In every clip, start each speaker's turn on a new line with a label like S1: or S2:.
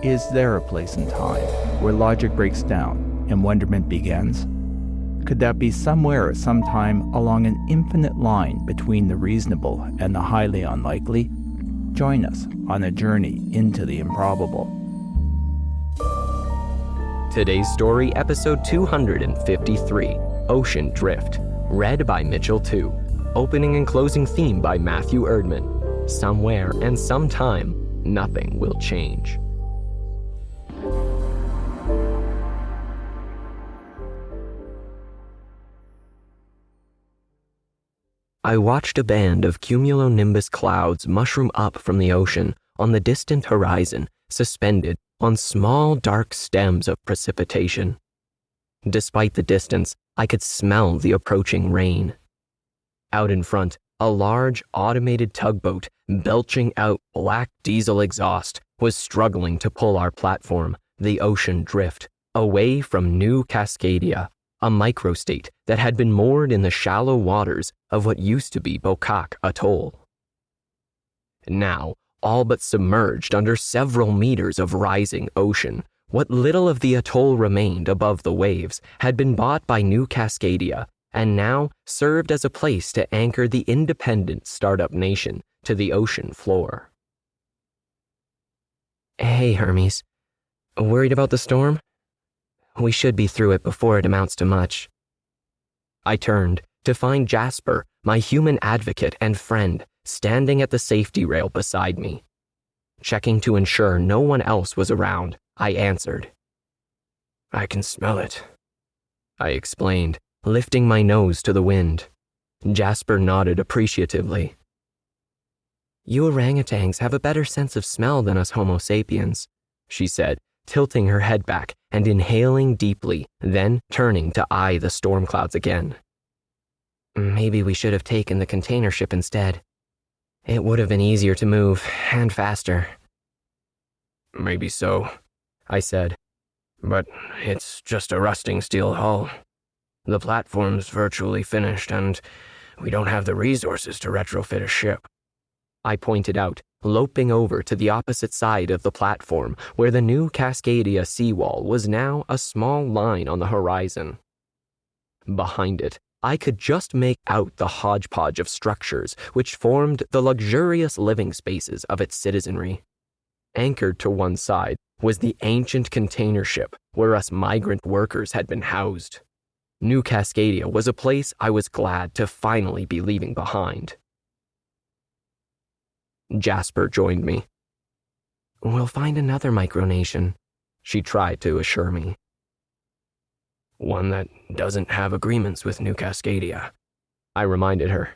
S1: Is there a place in time where logic breaks down and wonderment begins? Could that be somewhere at some time along an infinite line between the reasonable and the highly unlikely? Join us on a journey into the improbable.
S2: Today's story, episode 253, Ocean Drift, read by Mitchell 2. Opening and closing theme by Matthew Erdman. Somewhere and sometime, nothing will change. I watched a band of cumulonimbus clouds mushroom up from the ocean on the distant horizon, suspended on small dark stems of precipitation. Despite the distance, I could smell the approaching rain. Out in front, a large automated tugboat belching out black diesel exhaust was struggling to pull our platform, the Ocean Drift, away from New Cascadia, a microstate that had been moored in the shallow waters of what used to be Bokak Atoll. Now, all but submerged under several meters of rising ocean, what little of the atoll remained above the waves had been bought by New Cascadia and now served as a place to anchor the independent startup nation to the ocean floor. Hey, Hermes. Worried about the storm? We should be through it before it amounts to much. I turned to find Jasper, my human advocate and friend, standing at the safety rail beside me. Checking to ensure no one else was around, I answered. I can smell it, I explained, lifting my nose to the wind. Jasper nodded appreciatively. You orangutans have a better sense of smell than us Homo sapiens, she said, tilting her head back and inhaling deeply, then turning to eye the storm clouds again. Maybe we should have taken the container ship instead. It would have been easier to move, and faster. Maybe so, I said. But it's just a rusting steel hull. The platform's virtually finished, and we don't have the resources to retrofit a ship. I pointed out, loping over to the opposite side of the platform, where the New Cascadia seawall was now a small line on the horizon. Behind it, I could just make out the hodgepodge of structures which formed the luxurious living spaces of its citizenry. Anchored to one side was the ancient container ship where us migrant workers had been housed. New Cascadia was a place I was glad to finally be leaving behind. Jasper joined me. We'll find another micronation, she tried to assure me. One that doesn't have agreements with New Cascadia, I reminded her,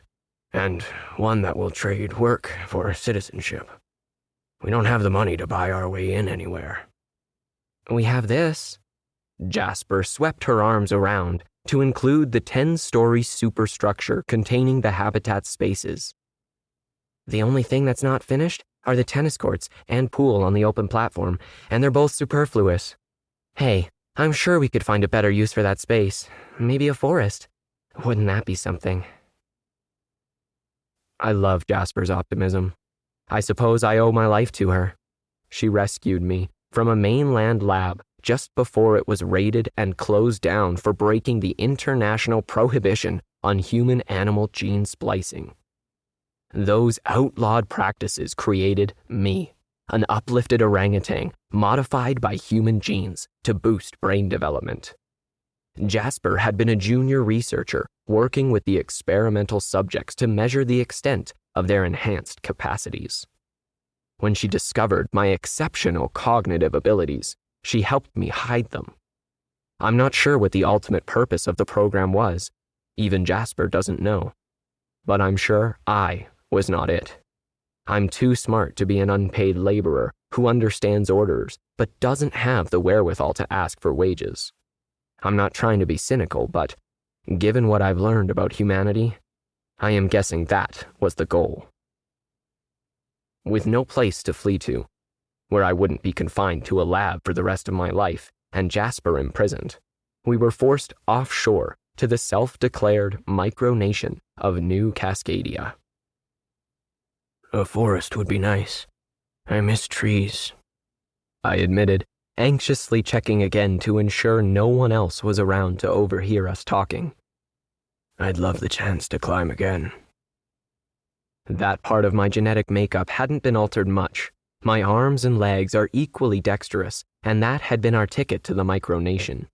S2: and one that will trade work for citizenship. We don't have the money to buy our way in anywhere. We have this. Jasper swept her arms around to include the 10-story superstructure containing the habitat spaces. The only thing that's not finished are the tennis courts and pool on the open platform, and they're both superfluous. Hey, I'm sure we could find a better use for that space. Maybe a forest. Wouldn't that be something? I love Jasper's optimism. I suppose I owe my life to her. She rescued me from a mainland lab just before it was raided and closed down for breaking the international prohibition on human-animal gene splicing. Those outlawed practices created me, an uplifted orangutan modified by human genes to boost brain development. Jasper had been a junior researcher working with the experimental subjects to measure the extent of their enhanced capacities. When she discovered my exceptional cognitive abilities, she helped me hide them. I'm not sure what the ultimate purpose of the program was. Even Jasper doesn't know. But I'm sure I was not it. I'm too smart to be an unpaid laborer who understands orders but doesn't have the wherewithal to ask for wages. I'm not trying to be cynical, but given what I've learned about humanity, I am guessing that was the goal. With no place to flee to, where I wouldn't be confined to a lab for the rest of my life and Jasper imprisoned, we were forced offshore to the self-declared micronation of New Cascadia. A forest would be nice. I miss trees. I admitted, anxiously checking again to ensure no one else was around to overhear us talking. I'd love the chance to climb again. That part of my genetic makeup hadn't been altered much. My arms and legs are equally dexterous, and that had been our ticket to the micronation.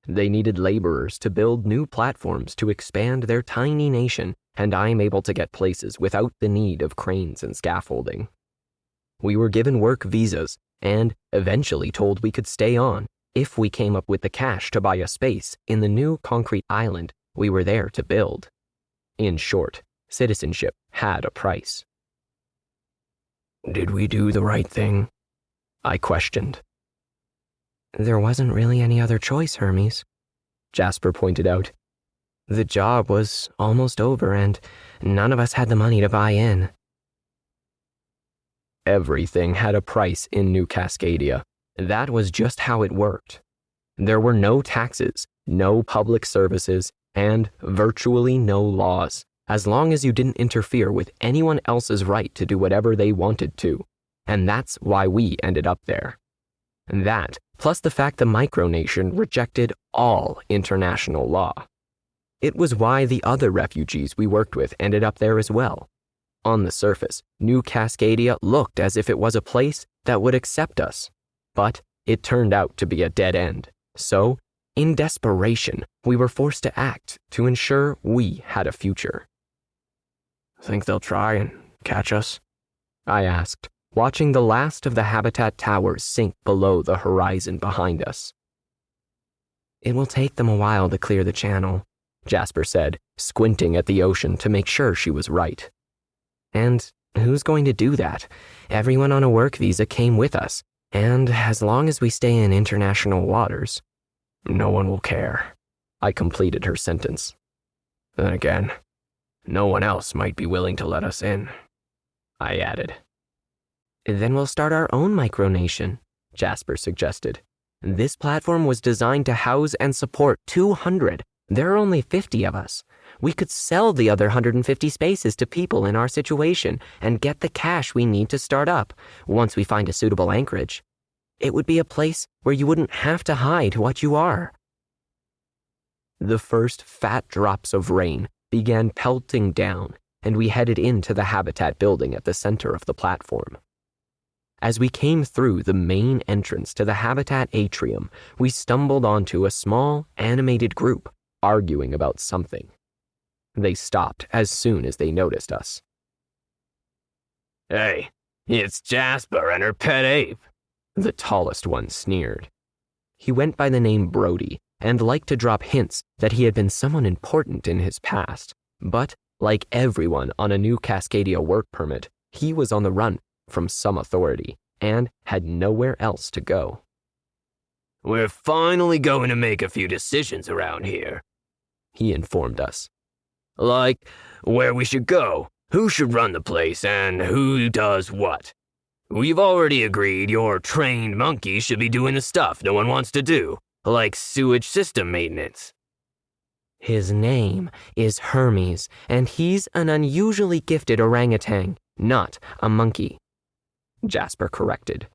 S2: They needed laborers to build new platforms to expand their tiny nation, and I'm able to get places without the need of cranes and scaffolding. We were given work visas, and eventually told we could stay on if we came up with the cash to buy a space in the new concrete island we were there to build. In short, citizenship had a price. Did we do the right thing? I questioned. There wasn't really any other choice, Hermes, Jasper pointed out. The job was almost over and none of us had the money to buy in. Everything had a price in New Cascadia. That was just how it worked. There were no taxes, no public services, and virtually no laws, as long as you didn't interfere with anyone else's right to do whatever they wanted to. And that's why we ended up there. That, plus the fact the micronation rejected all international law. It was why the other refugees we worked with ended up there as well. On the surface, New Cascadia looked as if it was a place that would accept us, but it turned out to be a dead end. So, in desperation, we were forced to act to ensure we had a future. Think they'll try and catch us? I asked, watching the last of the habitat towers sink below the horizon behind us. It will take them a while to clear the channel, Jasper said, squinting at the ocean to make sure she was right. And who's going to do that? Everyone on a work visa came with us, and as long as we stay in international waters, no one will care. I completed her sentence. Then again, no one else might be willing to let us in, I added. Then we'll start our own micronation, Jasper suggested. This platform was designed to house and support 200. There are only 50 of us. We could sell the other 150 spaces to people in our situation and get the cash we need to start up once we find a suitable anchorage. It would be a place where you wouldn't have to hide what you are. The first fat drops of rain began pelting down, and we headed into the habitat building at the center of the platform. As we came through the main entrance to the habitat atrium, we stumbled onto a small, animated group arguing about something. They stopped as soon as they noticed us. Hey, it's Jasper and her pet ape, the tallest one sneered. He went by the name Brody and liked to drop hints that he had been someone important in his past. But, like everyone on a New Cascadia work permit, he was on the run from some authority and had nowhere else to go. We're finally going to make a few decisions around here, he informed us. Like where we should go, who should run the place, and who does what. We've already agreed your trained monkey should be doing the stuff no one wants to do, like sewage system maintenance. His name is Hermes, and he's an unusually gifted orangutan, not a monkey, Jasper corrected.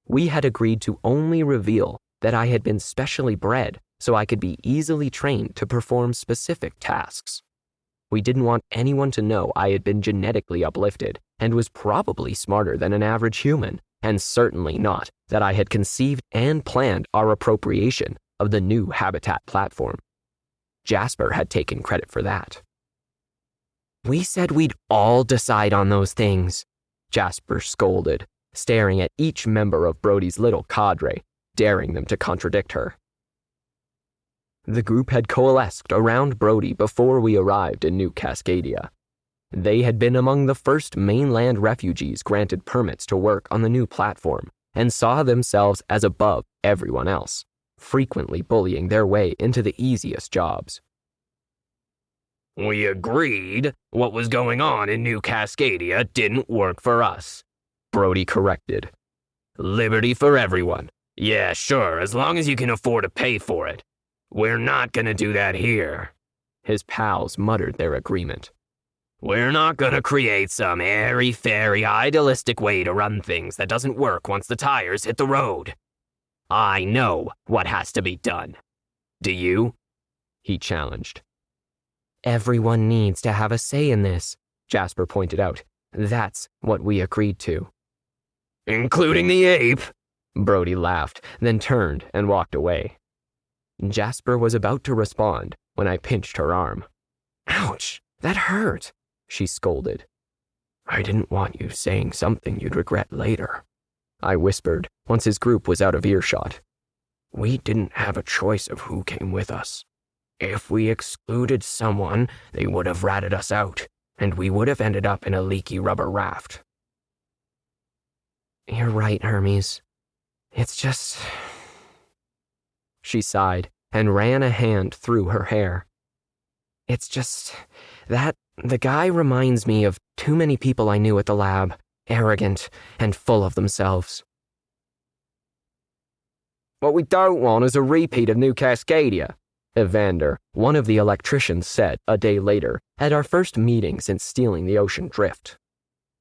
S2: We had agreed to only reveal that I had been specially bred so I could be easily trained to perform specific tasks. We didn't want anyone to know I had been genetically uplifted and was probably smarter than an average human, and certainly not that I had conceived and planned our appropriation of the new habitat platform. Jasper had taken credit for that. We said we'd all decide on those things, Jasper scolded, staring at each member of Brody's little cadre, daring them to contradict her. The group had coalesced around Brody before we arrived in New Cascadia. They had been among the first mainland refugees granted permits to work on the new platform and saw themselves as above everyone else, frequently bullying their way into the easiest jobs. We agreed what was going on in New Cascadia didn't work for us, Brody corrected. Liberty for everyone. Yeah, sure, as long as you can afford to pay for it. We're not gonna do that here. His pals muttered their agreement. We're not gonna create some airy-fairy idealistic way to run things that doesn't work once the tires hit the road. I know what has to be done. Do you? He challenged. Everyone needs to have a say in this, Jasper pointed out. That's what we agreed to. Including the ape? Brody laughed, then turned and walked away. Jasper was about to respond when I pinched her arm. Ouch, that hurt, she scolded. I didn't want you saying something you'd regret later, I whispered once his group was out of earshot. We didn't have a choice of who came with us. If we excluded someone, they would have ratted us out, and we would have ended up in a leaky rubber raft. You're right, Hermes. It's just... She sighed and ran a hand through her hair. It's just that the guy reminds me of too many people I knew at the lab, arrogant and full of themselves. What we don't want is a repeat of New Cascadia, Evander, one of the electricians, said a day later at our first meeting since stealing the ocean drift.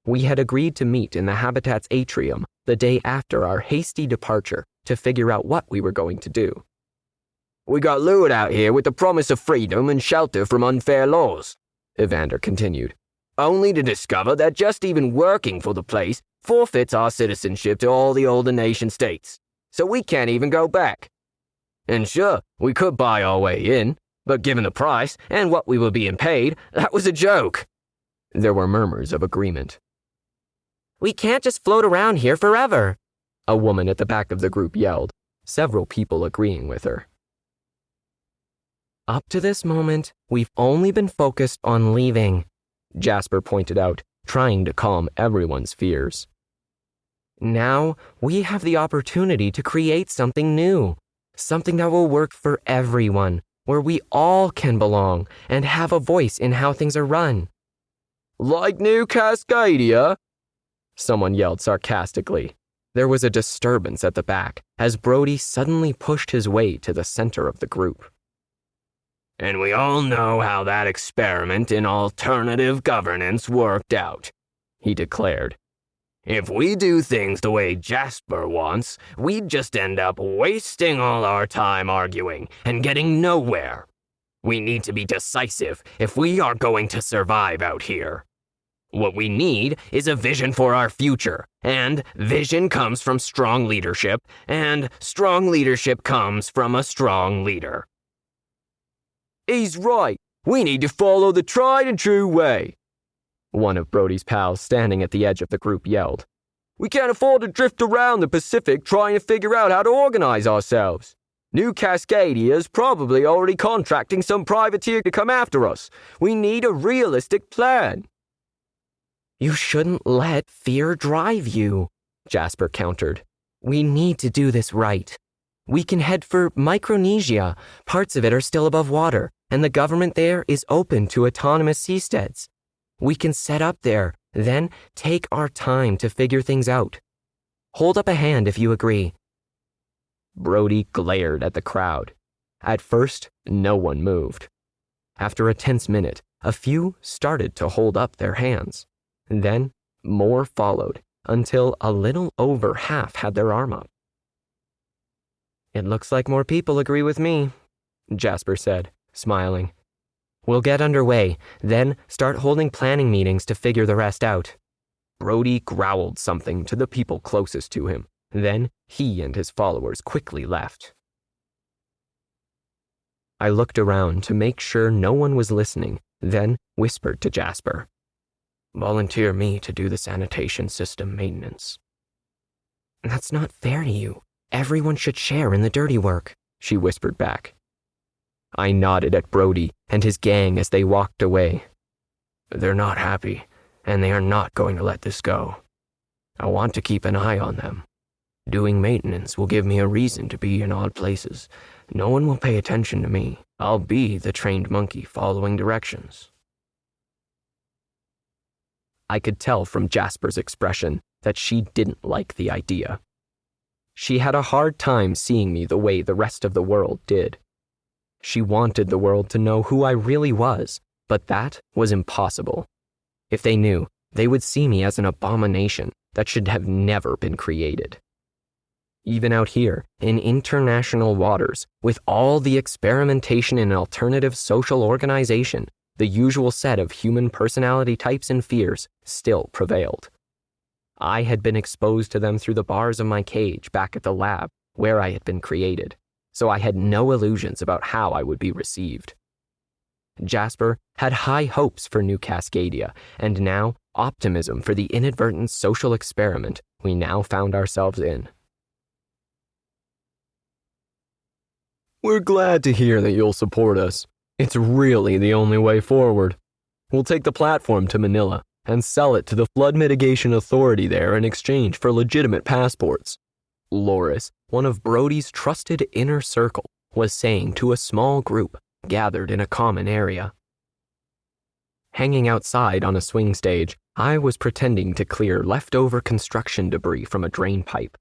S2: We had agreed to meet in the Habitat's atrium the day after our hasty departure to figure out what we were going to do. We got lured out here with the promise of freedom and shelter from unfair laws, Evander continued, only to discover that just even working for the place forfeits our citizenship to all the older nation states, so we can't even go back. And sure, we could buy our way in, but given the price and what we were being paid, that was a joke. There were murmurs of agreement. We can't just float around here forever, a woman at the back of the group yelled, several people agreeing with her. Up to this moment, we've only been focused on leaving, Jasper pointed out, trying to calm everyone's fears. Now, we have the opportunity to create something new, something that will work for everyone, where we all can belong and have a voice in how things are run. Like New Cascadia? Someone yelled sarcastically. There was a disturbance at the back as Brody suddenly pushed his way to the center of the group. And we all know how that experiment in alternative governance worked out, he declared. If we do things the way Jasper wants, we'd just end up wasting all our time arguing and getting nowhere. We need to be decisive if we are going to survive out here. What we need is a vision for our future, and vision comes from strong leadership, and strong leadership comes from a strong leader. He's right. We need to follow the tried and true way, one of Brody's pals standing at the edge of the group yelled. We can't afford to drift around the Pacific trying to figure out how to organize ourselves. New Cascadia is probably already contracting some privateer to come after us. We need a realistic plan. You shouldn't let fear drive you, Jasper countered. We need to do this right. We can head for Micronesia. Parts of it are still above water, and the government there is open to autonomous seasteads. We can set up there, then take our time to figure things out. Hold up a hand if you agree. Brody glared at the crowd. At first, no one moved. After a tense minute, a few started to hold up their hands. Then, more followed, until a little over half had their arm up. It looks like more people agree with me, Jasper said, smiling. We'll get underway, then start holding planning meetings to figure the rest out. Brody growled something to the people closest to him. Then he and his followers quickly left. I looked around to make sure no one was listening, then whispered to Jasper. Volunteer me to do the sanitation system maintenance. That's not fair to you. Everyone should share in the dirty work, she whispered back. I nodded at Brody and his gang as they walked away. They're not happy, and they are not going to let this go. I want to keep an eye on them. Doing maintenance will give me a reason to be in odd places. No one will pay attention to me. I'll be the trained monkey following directions. I could tell from Jasper's expression that she didn't like the idea. She had a hard time seeing me the way the rest of the world did. She wanted the world to know who I really was, but that was impossible. If they knew, they would see me as an abomination that should have never been created. Even out here, in international waters, with all the experimentation in alternative social organization, the usual set of human personality types and fears still prevailed. I had been exposed to them through the bars of my cage back at the lab where I had been created, so I had no illusions about how I would be received. Jasper had high hopes for New Cascadia, and now optimism for the inadvertent social experiment we now found ourselves in.
S3: We're glad to hear that you'll support us. It's really the only way forward. We'll take the platform to Manila and sell it to the Flood Mitigation Authority there in exchange for legitimate passports. Loris, one of Brody's trusted inner circle, was saying to a small group gathered in a common area. Hanging outside on a swing stage, I was pretending to clear leftover construction debris from a drain pipe.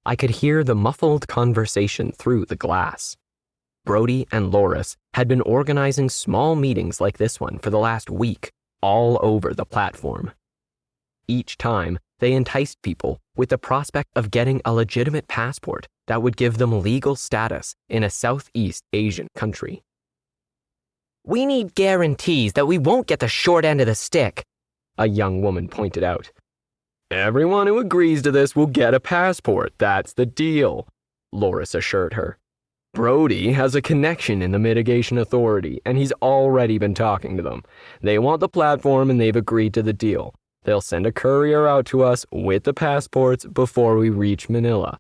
S3: I could hear the muffled conversation through the glass. Brody and Loris had been organizing small meetings like this one for the last week, all over the platform. Each time, they enticed people with the prospect of getting a legitimate passport that would give them legal status in a Southeast Asian country.
S2: We need guarantees that we won't get the short end of the stick, a young woman pointed out.
S3: Everyone who agrees to this will get a passport, that's the deal, Loris assured her. Brody has a connection in the Mitigation Authority, and he's already been talking to them. They want the platform and they've agreed to the deal. They'll send a courier out to us with the passports before we reach Manila.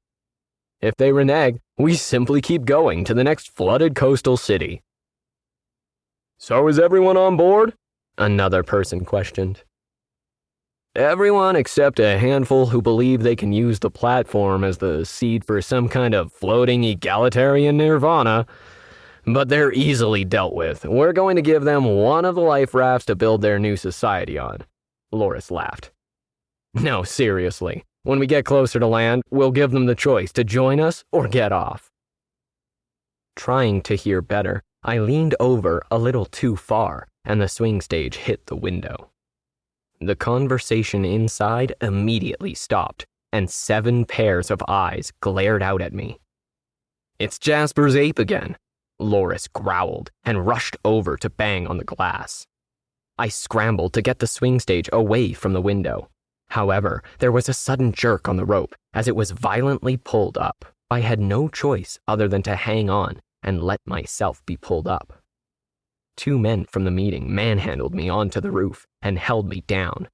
S3: If they renege, we simply keep going to the next flooded coastal city. So is everyone on board? Another person questioned. Everyone except a handful who believe they can use the platform as the seed for some kind of floating egalitarian nirvana. But they're easily dealt with. We're going to give them one of the life rafts to build their new society on. Loris laughed. No, seriously. When we get closer to land, we'll give them the choice to join us or get off.
S2: Trying to hear better, I leaned over a little too far, and the swing stage hit the window. The conversation inside immediately stopped, and 7 pairs of eyes glared out at me.
S3: It's Jasper's ape again,
S2: Loris growled and rushed over to bang on the glass. I scrambled to get the swing stage away from the window. However, there was a sudden jerk on the rope as it was violently pulled up. I had no choice other than to hang on and let myself be pulled up. 2 men from the meeting manhandled me onto the roof and held me down.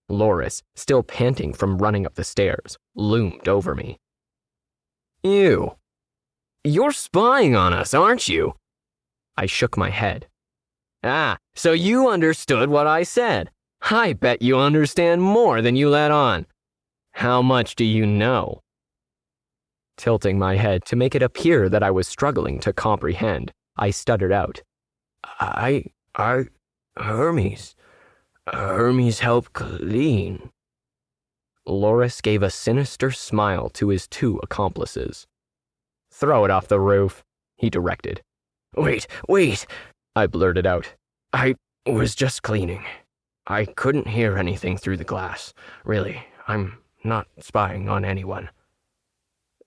S2: Loris, still panting from running up the stairs, loomed over me.
S3: You. You're spying on us, aren't you?
S2: I shook my head.
S3: Ah, so you understood what I said. I bet you understand more than you let on. How much do you know?
S2: Tilting my head to make it appear that I was struggling to comprehend, I stuttered out.
S3: Hermes helped clean.
S2: Loris gave a sinister smile to his 2 accomplices. Throw it off the roof, he directed.
S3: Wait, I blurted out. I was just cleaning. I couldn't hear anything through the glass. Really, I'm not spying on anyone.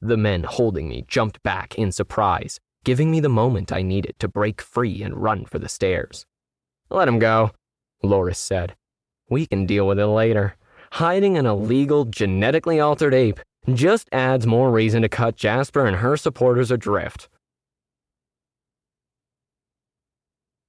S2: The men holding me jumped back in surprise, giving me the moment I needed to break free and run for the stairs.
S3: Let him go, Loris said. We can deal with it later. Hiding an illegal, genetically altered ape just adds more reason to cut Jasper and her supporters adrift.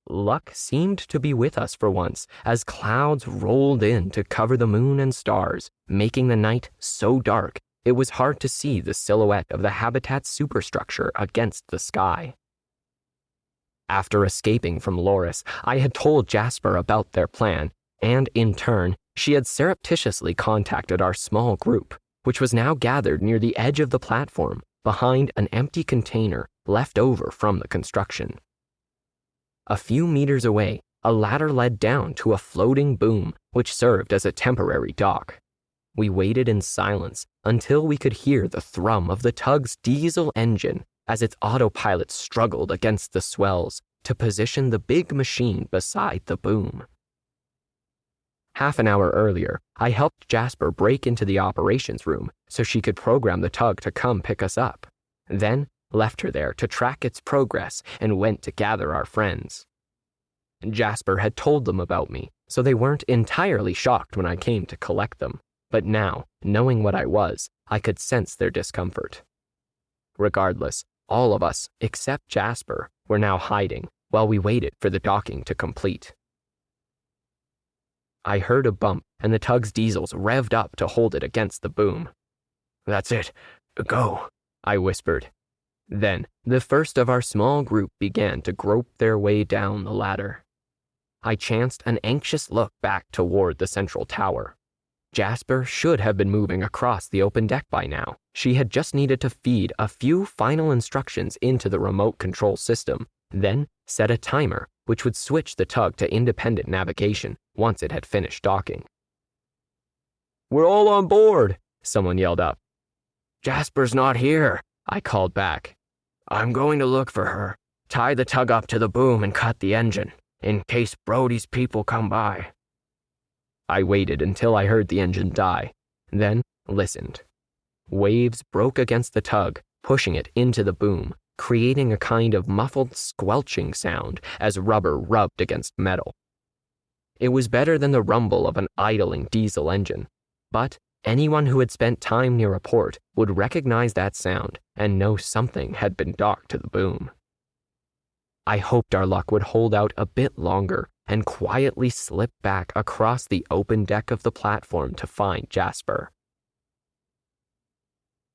S2: Luck seemed to be with us for once, as clouds rolled in to cover the moon and stars, making the night so dark it was hard to see the silhouette of the habitat's superstructure against the sky. After escaping from Loris, I had told Jasper about their plan, and in turn, she had surreptitiously contacted our small group, which was now gathered near the edge of the platform, behind an empty container left over from the construction. A few meters away, a ladder led down to a floating boom, which served as a temporary dock. We waited in silence until we could hear the thrum of the tug's diesel engine as its autopilot struggled against the swells to position the big machine beside the boom. Half an hour earlier, I helped Jasper break into the operations room so she could program the tug to come pick us up, then left her there to track its progress and went to gather our friends. Jasper had told them about me, so they weren't entirely shocked when I came to collect them, but now, knowing what I was, I could sense their discomfort. Regardless, all of us, except Jasper, were now hiding while we waited for the docking to complete. I heard a bump, and the tug's diesels revved up to hold it against the boom. "That's it. Go," I whispered. Then, the first of our small group began to grope their way down the ladder. I chanced an anxious look back toward the central tower. Jasper should have been moving across the open deck by now. She had just needed to feed a few final instructions into the remote control system, then set a timer which would switch the tug to independent navigation once it had finished docking. "We're all on board," someone yelled up. "Jasper's not here," I called back. "I'm going to look for her. Tie the tug up to the boom and cut the engine, in case Brody's people come by." I waited until I heard the engine die, then listened. Waves broke against the tug, pushing it into the boom, creating a kind of muffled squelching sound as rubber rubbed against metal. It was better than the rumble of an idling diesel engine, but anyone who had spent time near a port would recognize that sound and know something had been docked to the boom. I hoped our luck would hold out a bit longer and quietly slip back across the open deck of the platform to find Jasper.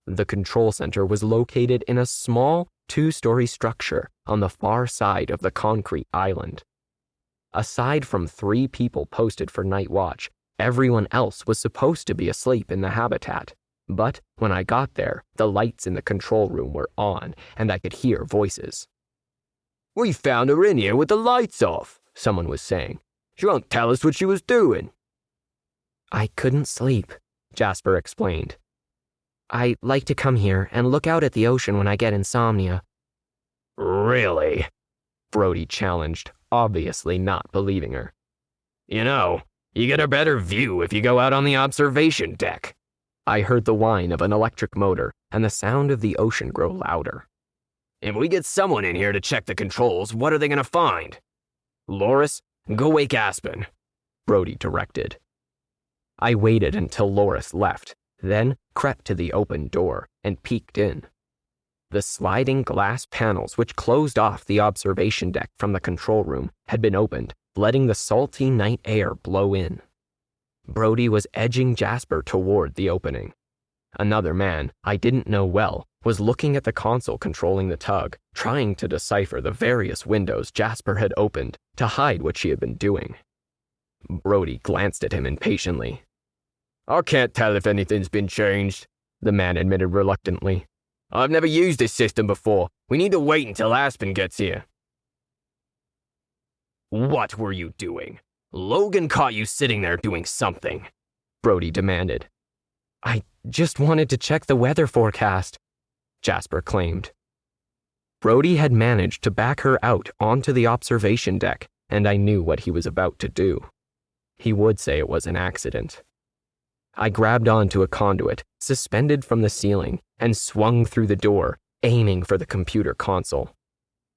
S2: The control center was located in a small, 2-story structure on the far side of the concrete island. Aside from 3 people posted for night watch, everyone else was supposed to be asleep in the habitat. But when I got there, the lights in the control room were on, and I could hear voices. "We found her in here with the lights off," someone was saying. "She won't tell us what she was doing." "I couldn't sleep," Jasper explained. "I like to come here and look out at the ocean when I get insomnia." "Really?" Brody challenged, obviously not believing her. "You know, you get a better view if you go out on the observation deck." I heard the whine of an electric motor and the sound of the ocean grow louder. "If we get someone in here to check the controls, what are they going to find?" "Loris, go wake Aspen," Brody directed. I waited until Loris left, then crept to the open door and peeked in. The sliding glass panels which closed off the observation deck from the control room had been opened, letting the salty night air blow in. Brody was edging Jasper toward the opening. Another man, I didn't know well, was looking at the console controlling the tug, trying to decipher the various windows Jasper had opened to hide what she had been doing. Brody glanced at him impatiently. "I can't tell if anything's been changed," the man admitted reluctantly. "I've never used this system before. We need to wait until Aspen gets here." "What were you doing? Logan caught you sitting there doing something," Brody demanded. "I just wanted to check the weather forecast," Jasper claimed. Brody had managed to back her out onto the observation deck, and I knew what he was about to do. He would say it was an accident. I grabbed onto a conduit, suspended from the ceiling, and swung through the door, aiming for the computer console.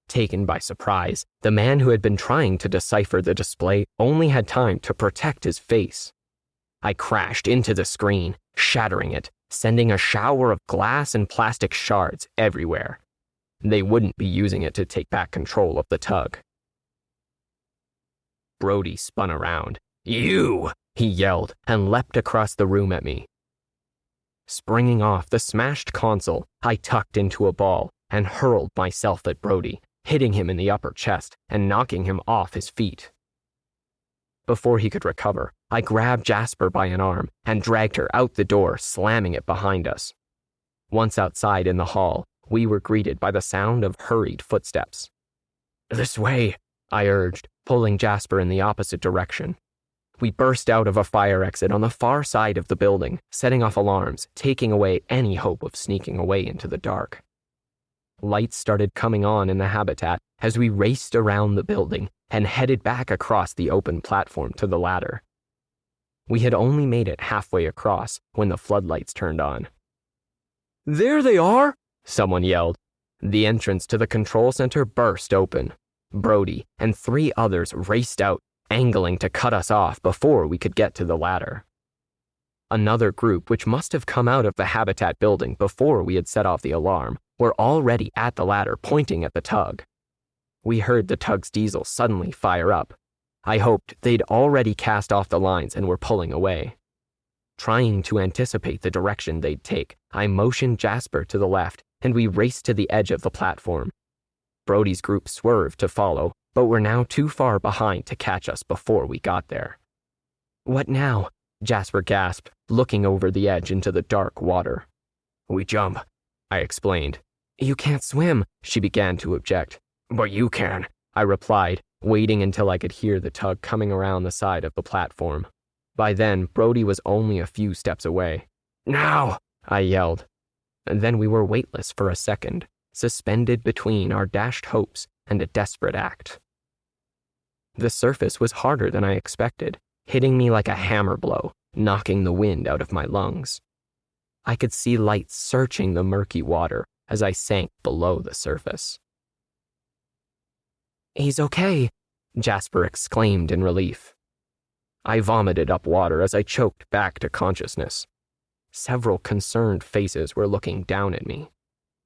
S2: Taken by surprise, the man who had been trying to decipher the display only had time to protect his face. I crashed into the screen, shattering it, sending a shower of glass and plastic shards everywhere. They wouldn't be using it to take back control of the tug. Brody spun around. "You!" he yelled and leapt across the room at me. Springing off the smashed console, I tucked into a ball and hurled myself at Brody, hitting him in the upper chest and knocking him off his feet. Before he could recover, I grabbed Jasper by an arm and dragged her out the door, slamming it behind us. Once outside in the hall, we were greeted by the sound of hurried footsteps. "This way," I urged, pulling Jasper in the opposite direction. We burst out of a fire exit on the far side of the building, setting off alarms, taking away any hope of sneaking away into the dark. Lights started coming on in the habitat as we raced around the building and headed back across the open platform to the ladder. We had only made it halfway across when the floodlights turned on.
S3: "There they are!"
S2: someone yelled. The entrance to the control center burst open. Brody and 3 others raced out, angling to cut us off before we could get to the ladder. Another group, which must have come out of the Habitat building before we had set off the alarm, were already at the ladder pointing at the tug. We heard the tug's diesel suddenly fire up. I hoped they'd already cast off the lines and were pulling away. Trying to anticipate the direction they'd take, I motioned Jasper to the left, and we raced to the edge of the platform. Brody's group swerved to follow, but were now too far behind to catch us before we got there. "What now?" Jasper gasped, looking over the edge into the dark water. "We jump," I explained. "You can't swim," she began to object. "But you can," I replied, waiting until I could hear the tug coming around the side of the platform. By then, Brody was only a few steps away. "Now!" I yelled. And then we were weightless for a second, suspended between our dashed hopes and a desperate act. The surface was harder than I expected, hitting me like a hammer blow, knocking the wind out of my lungs. I could see light searching the murky water as I sank below the surface. "He's okay," Jasper exclaimed in relief. I vomited up water as I choked back to consciousness. Several concerned faces were looking down at me.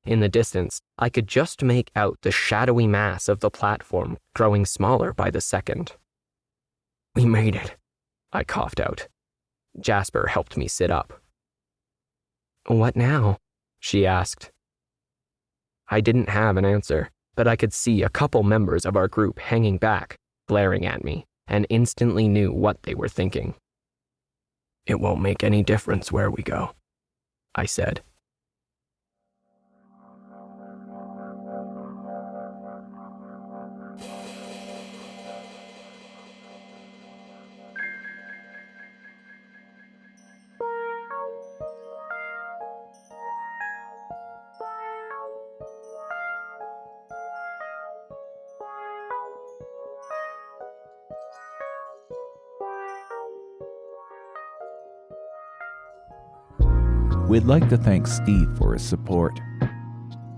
S2: In the distance, I could just make out the shadowy mass of the platform growing smaller by the second. "We made it," I coughed out. Jasper helped me sit up. "What now?" she asked. I didn't have an answer, but I could see a couple members of our group hanging back, glaring at me, and instantly knew what they were thinking. "It won't make any difference where we go," I said.
S1: We'd like to thank Steve for his support.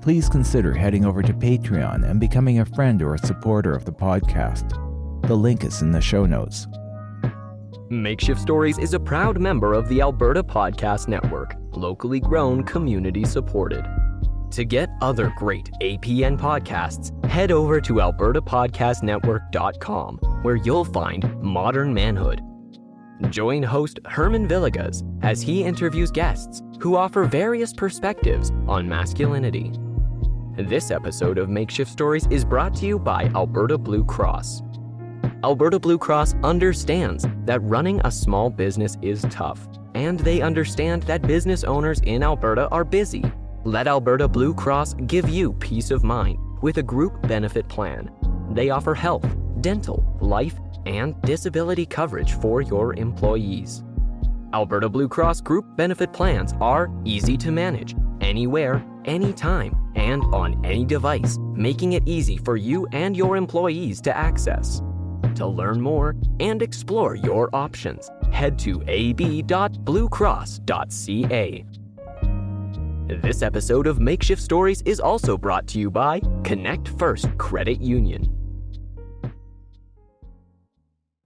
S1: Please consider heading over to Patreon and becoming a friend or a supporter of the podcast. The link is in the show notes.
S3: Makeshift Stories is a proud member of the Alberta Podcast Network, locally grown, community supported. To get other great APN podcasts, head over to albertapodcastnetwork.com, where you'll find Modern Manhood. Join host Herman Villegas as he interviews guests who offer various perspectives on masculinity. This episode of Makeshift Stories is brought to you by Alberta Blue Cross. Alberta Blue Cross understands that running a small business is tough, and they understand that business owners in Alberta are busy. Let Alberta Blue Cross give you peace of mind with a group benefit plan. They offer health, dental, life, and disability coverage for your employees. Alberta Blue Cross group benefit plans are easy to manage, anywhere, anytime, and on any device, making it easy for you and your employees to access. To learn more and explore your options, head to ab.bluecross.ca. This episode of Makeshift Stories is also brought to you by Connect First Credit Union.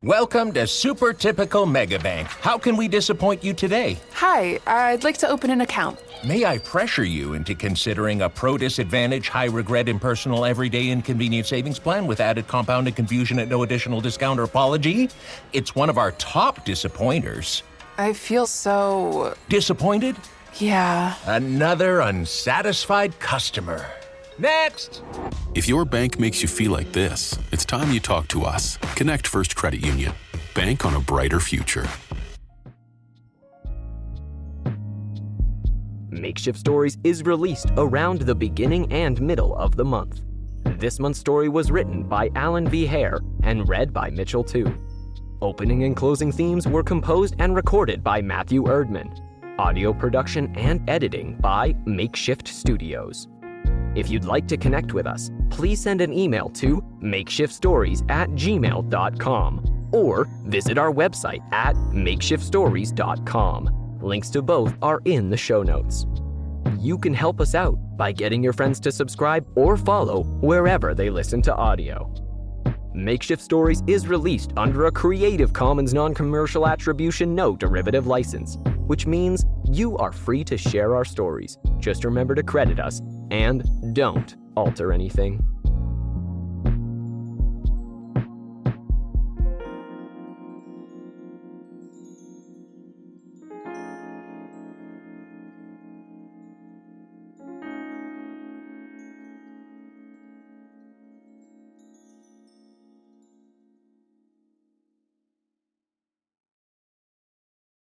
S4: Welcome to Super Typical Megabank. How can we disappoint you today?
S5: Hi, I'd like to open an account.
S4: May I pressure you into considering a pro-disadvantage, high-regret, impersonal, everyday inconvenient savings plan with added compounded confusion at no additional discount or apology? It's one of our top disappointers.
S5: I feel so...
S4: Disappointed?
S5: Yeah.
S4: Another unsatisfied customer. Next!
S6: If your bank makes you feel like this, it's time you talk to us. Connect First Credit Union. Bank on a brighter future.
S3: Makeshift Stories is released around the beginning and middle of the month. This month's story was written by Alan V. Hare and read by Mitchell Tu. Opening and closing themes were composed and recorded by Matthew Erdman. Audio production and editing by Makeshift Studios. If you'd like to connect with us, please send an email to makeshiftstories@gmail.com
S2: or visit our website at makeshiftstories.com. Links to both are in the show notes. You can help us out by getting your friends to subscribe or follow wherever they listen to audio. Makeshift Stories is released under a Creative Commons non-commercial attribution no derivative license, which means you are free to share our stories. Just remember to credit us and don't alter anything.